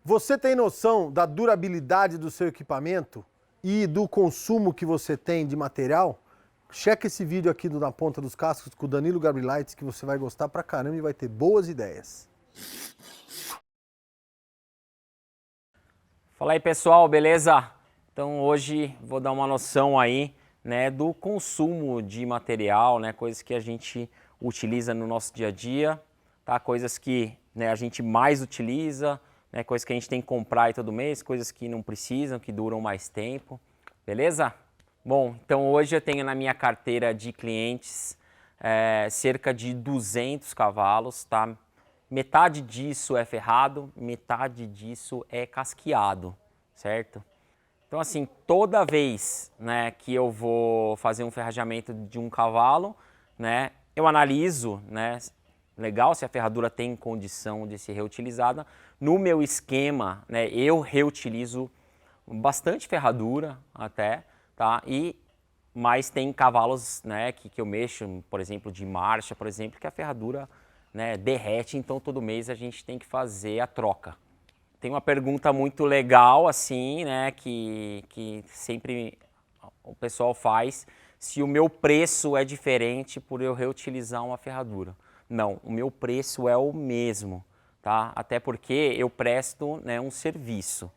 Você tem noção da durabilidade do seu equipamento e do consumo que você tem de material? Checa esse vídeo aqui do Na Ponta dos Cascos com o Danilo Gabrielites que você vai gostar pra caramba e vai ter boas ideias. Fala aí pessoal, beleza? Então hoje vou dar uma noção aí, né, do consumo de material, né, coisas que a gente utiliza no nosso dia a dia, tá? Coisas que, né, a gente mais utiliza, né, coisas que a gente tem que comprar aí todo mês, coisas que não precisam, que duram mais tempo, beleza? Bom, então hoje eu tenho na minha carteira de clientes cerca de 200 cavalos, tá? Metade disso é ferrado, metade disso é casqueado, certo? Então assim, toda vez, né, que eu vou fazer um ferrajamento de um cavalo, né, eu analiso, né, legal se a ferradura tem condição de ser reutilizada. No meu esquema, né, eu reutilizo bastante ferradura até, tá? Mas tem cavalos, né, que eu mexo, por exemplo, de marcha, por exemplo, que a ferradura, né, derrete, então todo mês a gente tem que fazer a troca. Tem uma pergunta muito legal, assim, né, que sempre o pessoal faz, se o meu preço é diferente por eu reutilizar uma ferradura. Não, o meu preço é o mesmo, tá? Até porque eu presto, né, um serviço,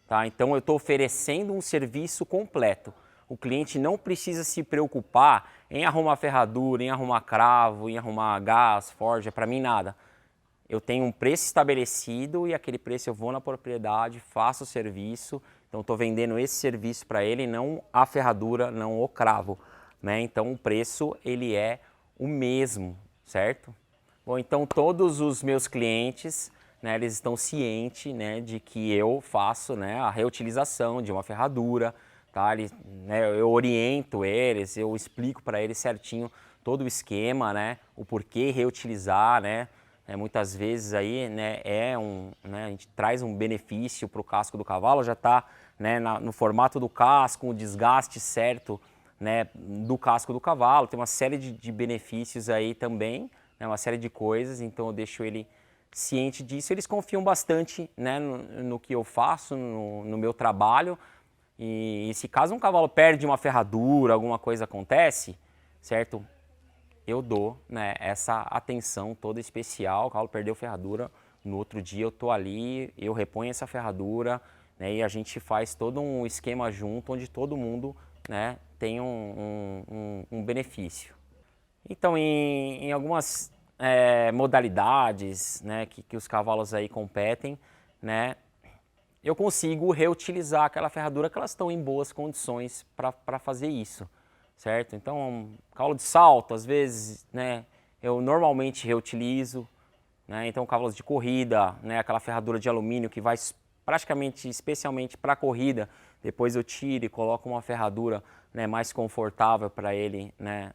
tá? Então eu estou oferecendo um serviço completo. O cliente não precisa se preocupar em arrumar ferradura, em arrumar cravo, em arrumar gás, forja, para mim nada. Eu tenho um preço estabelecido e aquele preço eu vou na propriedade, faço o serviço, então estou vendendo esse serviço para ele, não a ferradura, não o cravo, né? Então o preço ele é o mesmo, certo? Bom, então todos os meus clientes, né, eles estão cientes, né, de que eu faço, né, a reutilização de uma ferradura, tá? Né, eu oriento eles, eu explico para eles certinho todo o esquema, né, o porquê reutilizar, né? Muitas vezes aí, né, a gente traz um benefício para o casco do cavalo, já está, né, no formato do casco, o desgaste certo, né, do casco do cavalo, tem uma série de benefícios aí também, né, uma série de coisas, então eu deixo ele ciente disso. Eles confiam bastante, né, no que eu faço, no meu trabalho, e se caso um cavalo perde uma ferradura, alguma coisa acontece, certo? Eu dou, né, essa atenção toda especial. O cavalo perdeu ferradura, no outro dia eu tô ali, eu reponho essa ferradura, né, e a gente faz todo um esquema junto, onde todo mundo, né, tem um benefício. Então, em algumas modalidades, né, que os cavalos aí competem, né, eu consigo reutilizar aquela ferradura que elas estão em boas condições para fazer isso, certo? Então, cavalo de salto, às vezes, né, eu normalmente reutilizo, né? Então, cavalos de corrida, né, aquela ferradura de alumínio que vai praticamente, especialmente para corrida, depois eu tiro e coloco uma ferradura, né, mais confortável para ele, né,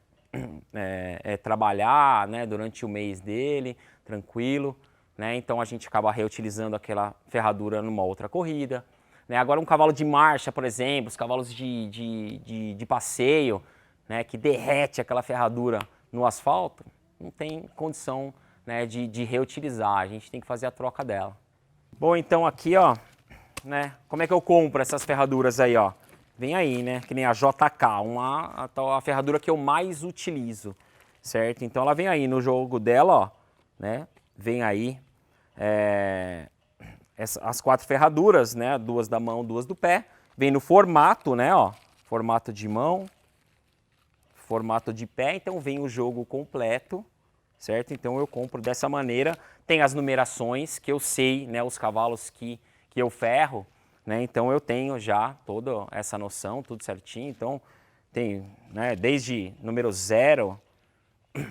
trabalhar, né, durante o mês dele, tranquilo. Né? Então a gente acaba reutilizando aquela ferradura numa outra corrida. Né? Agora um cavalo de marcha, por exemplo, os cavalos de passeio, né, que derrete aquela ferradura no asfalto, não tem condição, né, de reutilizar, a gente tem que fazer a troca dela. Bom, então aqui, ó, né, como é que eu compro essas ferraduras aí, ó? Vem aí, né, que nem a JK, a ferradura que eu mais utilizo, certo? Então ela vem aí no jogo dela, ó, né, vem aí as 4 ferraduras, né, 2 da mão, 2 do pé, vem no formato, né, ó, formato de mão, formato de pé, então vem o jogo completo, certo? Então eu compro dessa maneira, tem as numerações que eu sei, né, os cavalos que eu ferro, né, então eu tenho já toda essa noção, tudo certinho, então tem, né, desde número 0,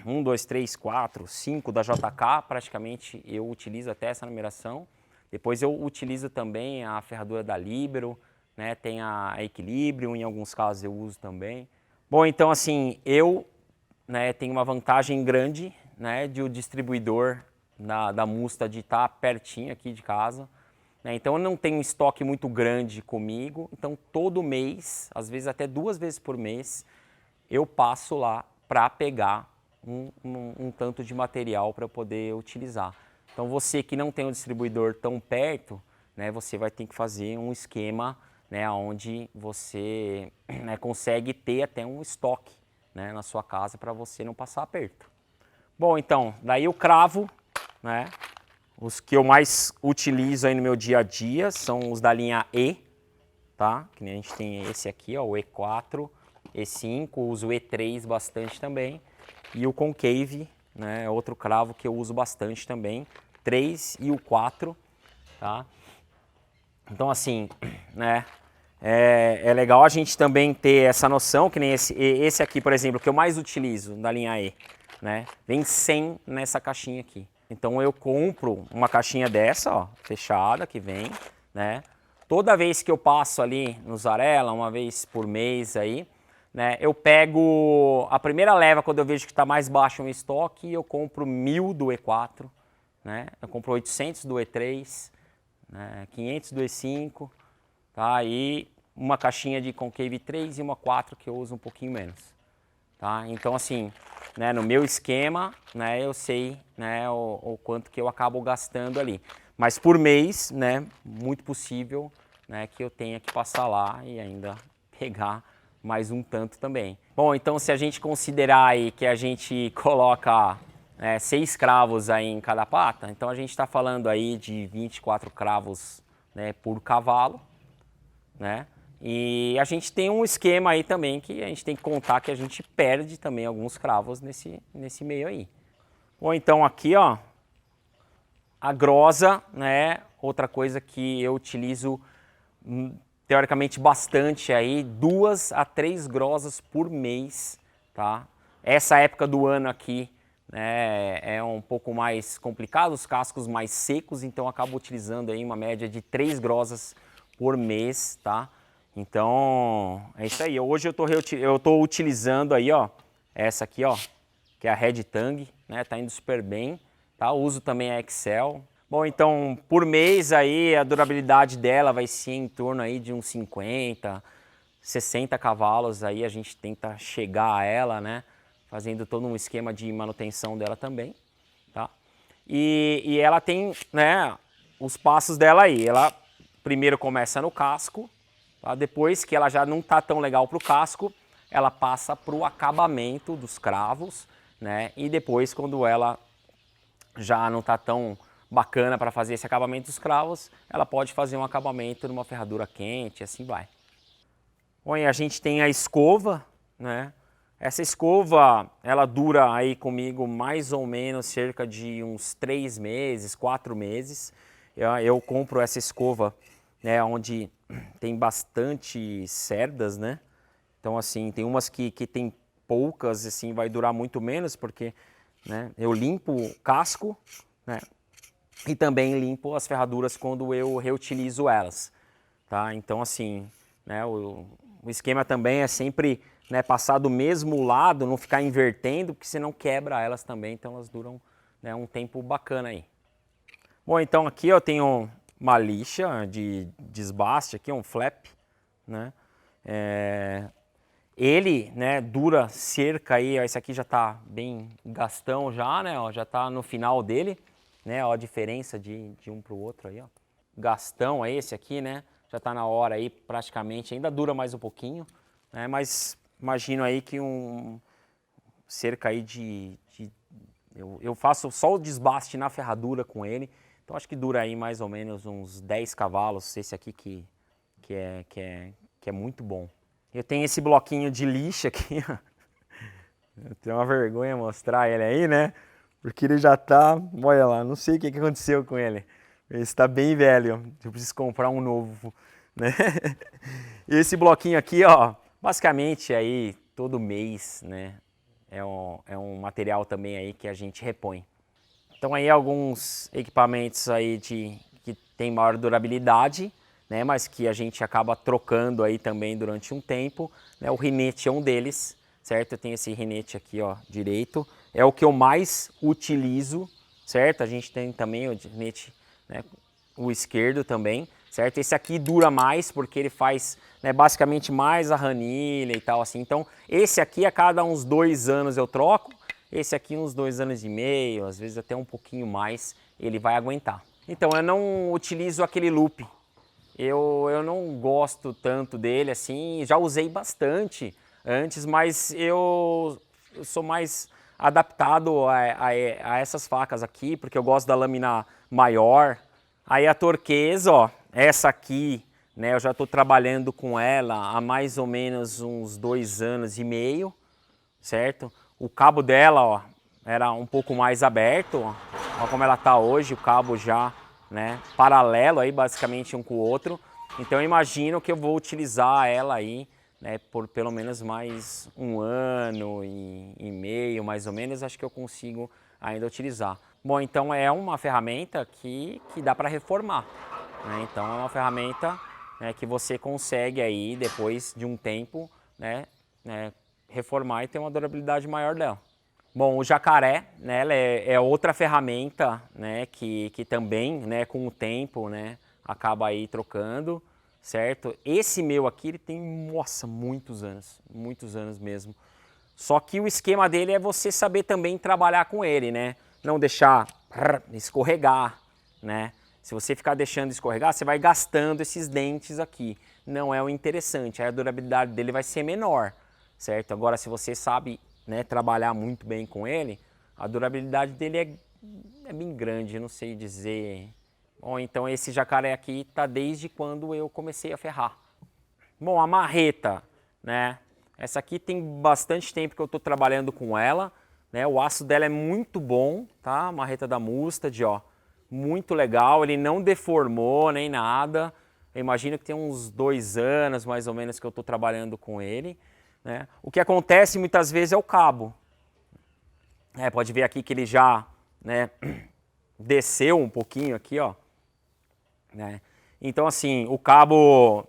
1, 2, 3, 4, 5 da JK, praticamente eu utilizo até essa numeração. Depois eu utilizo também a ferradura da Libero, né? Tem a Equilibrium, em alguns casos eu uso também. Bom, então assim, eu, né, tenho uma vantagem grande, né, de o distribuidor da Mustad estar pertinho aqui de casa. Né? Então eu não tenho um estoque muito grande comigo, então todo mês, às vezes até 2 vezes por mês, eu passo lá para pegar um tanto de material para poder utilizar. Então você que não tem um distribuidor tão perto, né, você vai ter que fazer um esquema, né, onde você, né, consegue ter até um estoque, né, na sua casa para você não passar aperto. Bom, então, daí o cravo, né, os que eu mais utilizo aí no meu dia a dia são os da linha E, tá? Que nem a gente tem esse aqui, ó, o E4, E5, uso o E3 bastante também. E o concave, né, é outro cravo que eu uso bastante também, 3 e o 4, tá? Então assim, né, é legal a gente também ter essa noção, que nem esse aqui, por exemplo, que eu mais utilizo da linha E, né, vem 100 nessa caixinha aqui. Então eu compro uma caixinha dessa, ó, fechada, que vem, né, toda vez que eu passo ali no Zarela, uma vez por mês aí, né, eu pego a primeira leva quando eu vejo que está mais baixo no estoque, eu compro 1000 do E4, né, eu compro 800 do E3, né, 500 do E5, tá, e uma caixinha de concave 3 e uma 4 que eu uso um pouquinho menos. Tá? Então assim, né, no meu esquema, né, eu sei, né, o quanto que eu acabo gastando ali. Mas por mês, né, muito possível, né, que eu tenha que passar lá e ainda pegar mais um tanto também. Bom, então se a gente considerar aí que a gente coloca 6 cravos aí em cada pata, então a gente está falando aí de 24 cravos, né, por cavalo, né? E a gente tem um esquema aí também que a gente tem que contar que a gente perde também alguns cravos nesse meio aí. Ou então aqui, ó, a grosa, né? Outra coisa que eu utilizo teoricamente bastante aí, 2 a 3 grosas por mês, tá? Essa época do ano aqui, né, é um pouco mais complicado, os cascos mais secos, então eu acabo utilizando aí uma média de 3 grosas por mês, tá? Então, é isso aí. Hoje eu tô utilizando aí, ó, essa aqui, ó, que é a Red Tang, né? Tá indo super bem, tá? Uso também a Excel. Bom, então, por mês aí, a durabilidade dela vai ser em torno aí de uns 50, 60 cavalos aí, a gente tenta chegar a ela, né? Fazendo todo um esquema de manutenção dela também, tá? E ela tem, né, os passos dela aí. Ela primeiro começa no casco, tá? Depois que ela já não tá tão legal pro casco, ela passa pro acabamento dos cravos, né? E depois, quando ela já não tá tão bacana para fazer esse acabamento dos cravos, ela pode fazer um acabamento numa ferradura quente, assim vai. Bom, e a gente tem a escova, né? Essa escova, ela dura aí comigo mais ou menos cerca de uns 3 meses, 4 meses. Eu compro essa escova, né, onde tem bastante cerdas, né? Então, assim, tem umas que tem poucas, assim, vai durar muito menos, porque, né, eu limpo o casco, né? E também limpo as ferraduras quando eu reutilizo elas, tá? Então, assim, né, o esquema também é sempre, né, passar do mesmo lado, não ficar invertendo, porque senão quebra elas também, então elas duram, né, um tempo bacana aí. Bom, então aqui eu tenho uma lixa de desbaste, aqui um flap, né? Ele, né, dura cerca aí, ó, esse aqui já tá bem gastão já, né, ó, já tá no final dele, né, ó, a diferença de um pro outro aí, ó. Gastão é esse aqui, né, já tá na hora aí praticamente, ainda dura mais um pouquinho, né, mas imagino aí que cerca aí eu faço só o desbaste na ferradura com ele, então acho que dura aí mais ou menos uns 10 cavalos, esse aqui que é muito bom. Eu tenho esse bloquinho de lixa aqui, ó. Eu tenho uma vergonha mostrar ele aí, né? Porque ele já tá, olha lá, não sei o que aconteceu com ele. Ele está bem velho, eu preciso comprar um novo, né? E esse bloquinho aqui, ó, basicamente aí todo mês, né? É um material também aí que a gente repõe. Então aí alguns equipamentos aí que tem maior durabilidade, né, mas que a gente acaba trocando aí também durante um tempo, né? O rinete é um deles, certo? Eu tenho esse rinete aqui, ó, direito, é o que eu mais utilizo, certo? A gente tem também o rinete, né, o esquerdo também, certo? Esse aqui dura mais porque ele faz, né, basicamente mais a ranilha e tal assim. Então esse aqui a cada uns 2 anos eu troco, esse aqui uns 2 anos e meio, às vezes até um pouquinho mais, ele vai aguentar. Então, eu não utilizo aquele loop. Eu não gosto tanto dele, assim, já usei bastante antes, mas eu sou mais adaptado a essas facas aqui, porque eu gosto da lâmina maior. Aí a turquesa, ó, essa aqui, né, eu já estou trabalhando com ela há mais ou menos uns 2 anos e meio, certo? O cabo dela, ó, era um pouco mais aberto, ó. Olha como ela está hoje, o cabo já, né, paralelo aí, basicamente um com o outro. Então eu imagino que eu vou utilizar ela aí, né, por pelo menos mais 1 ano e meio, mais ou menos, acho que eu consigo ainda utilizar. Bom, então é uma ferramenta que dá para reformar, né? Então é uma ferramenta, né, que você consegue aí, depois de um tempo, né, reformar e ter uma durabilidade maior dela. Bom, o jacaré, né, ela é outra ferramenta, né, que também, né, com o tempo, né, acaba aí trocando, certo? Esse meu aqui, ele tem, nossa, muitos anos mesmo. Só que o esquema dele é você saber também trabalhar com ele, né? Não deixar escorregar, né? Se você ficar deixando escorregar, você vai gastando esses dentes aqui. Não é o interessante, aí a durabilidade dele vai ser menor, certo? Agora, se você sabe, né, trabalhar muito bem com ele, a durabilidade dele é bem grande, não sei dizer. Bom, então esse jacaré aqui tá desde quando eu comecei a ferrar. Bom, a marreta, né? Essa aqui tem bastante tempo que eu estou trabalhando com ela, né? O aço dela é muito bom, tá? A marreta da Mustad, ó, muito legal. Ele não deformou nem nada. Eu imagino que tem uns 2 anos, mais ou menos, que eu estou trabalhando com ele, né? O que acontece muitas vezes é o cabo. Pode ver aqui que ele já, né, desceu um pouquinho aqui, ó, né? Então, assim, o cabo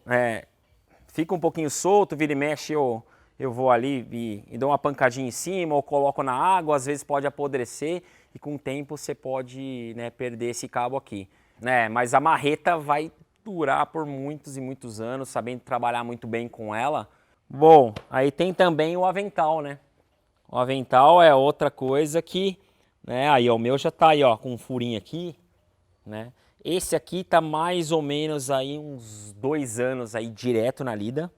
fica um pouquinho solto, vira e mexe, eu vou ali e dou uma pancadinha em cima, ou coloco na água, às vezes pode apodrecer e com o tempo você pode, né, perder esse cabo aqui, né? Mas a marreta vai durar por muitos e muitos anos, sabendo trabalhar muito bem com ela. Bom, aí tem também o avental, né? O avental é outra coisa que, né, aí ó, o meu já tá aí, ó, com um furinho aqui, né? Esse aqui tá mais ou menos aí uns 2 anos aí direto na lida.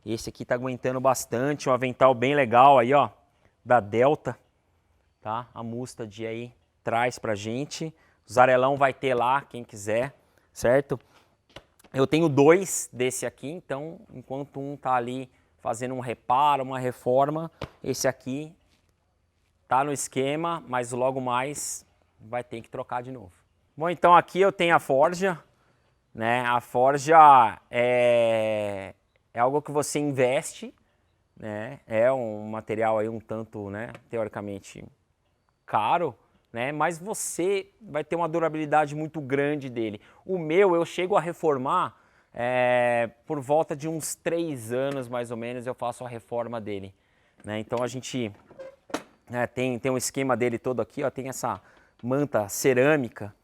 Esse aqui tá aguentando bastante, um avental bem legal aí, ó, da Delta, tá? A Mustad aí traz pra gente. O Zarelão vai ter lá, quem quiser, certo? Eu tenho 2 desse aqui, então enquanto um tá ali fazendo um reparo, uma reforma, esse aqui tá no esquema, mas logo mais vai ter que trocar de novo. Bom, então aqui eu tenho a forja, né? A forja é algo que você investe, né? É um material aí um tanto, né, teoricamente caro, né? Mas você vai ter uma durabilidade muito grande dele. O meu eu chego a reformar por volta de uns 3 anos mais ou menos eu faço a reforma dele, né? Então a gente tem um esquema dele todo aqui, ó, tem essa manta cerâmica,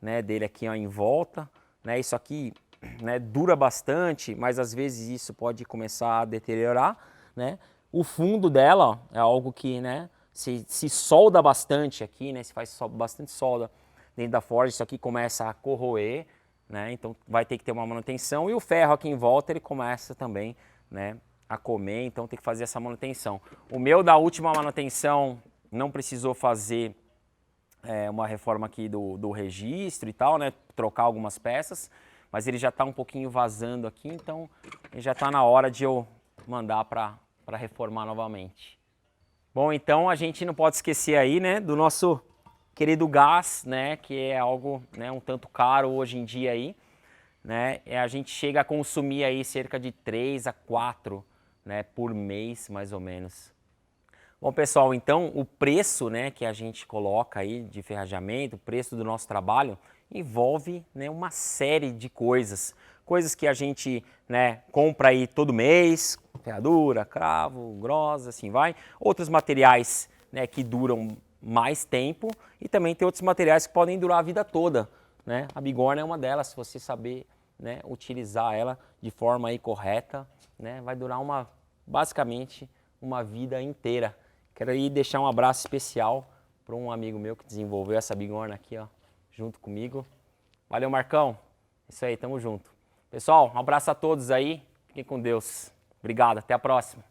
né, dele aqui, ó, em volta, né? Isso aqui, né, dura bastante, mas às vezes isso pode começar a deteriorar, né? O fundo dela, ó, é algo que, né, se solda bastante aqui, né? Se faz bastante solda dentro da forja, isso aqui começa a corroer, né? Então vai ter que ter uma manutenção e o ferro aqui em volta ele começa também, né, a comer, então tem que fazer essa manutenção. O meu da última manutenção não precisou fazer uma reforma aqui do registro e tal, né? Trocar algumas peças, mas ele já está um pouquinho vazando aqui, então já está na hora de eu mandar para reformar novamente. Bom, então a gente não pode esquecer aí, né, do nosso querido gás, né, que é algo, né, um tanto caro hoje em dia aí, né? A gente chega a consumir aí cerca de 3 a 4, né, por mês, mais ou menos. Bom, pessoal, então o preço, né, que a gente coloca aí de ferrajamento, o preço do nosso trabalho, envolve, né, uma série de coisas. Coisas que a gente, né, compra aí todo mês, ferradura, cravo, grossa, assim vai. Outros materiais, né, que duram mais tempo e também tem outros materiais que podem durar a vida toda, né? A bigorna é uma delas, se você saber, né, utilizar ela de forma aí correta, né, vai durar basicamente uma vida inteira. Quero aí deixar um abraço especial para um amigo meu que desenvolveu essa bigorna aqui, ó, junto comigo. Valeu, Marcão. Isso aí, tamo junto. Pessoal, um abraço a todos aí. Fiquem com Deus. Obrigado, até a próxima.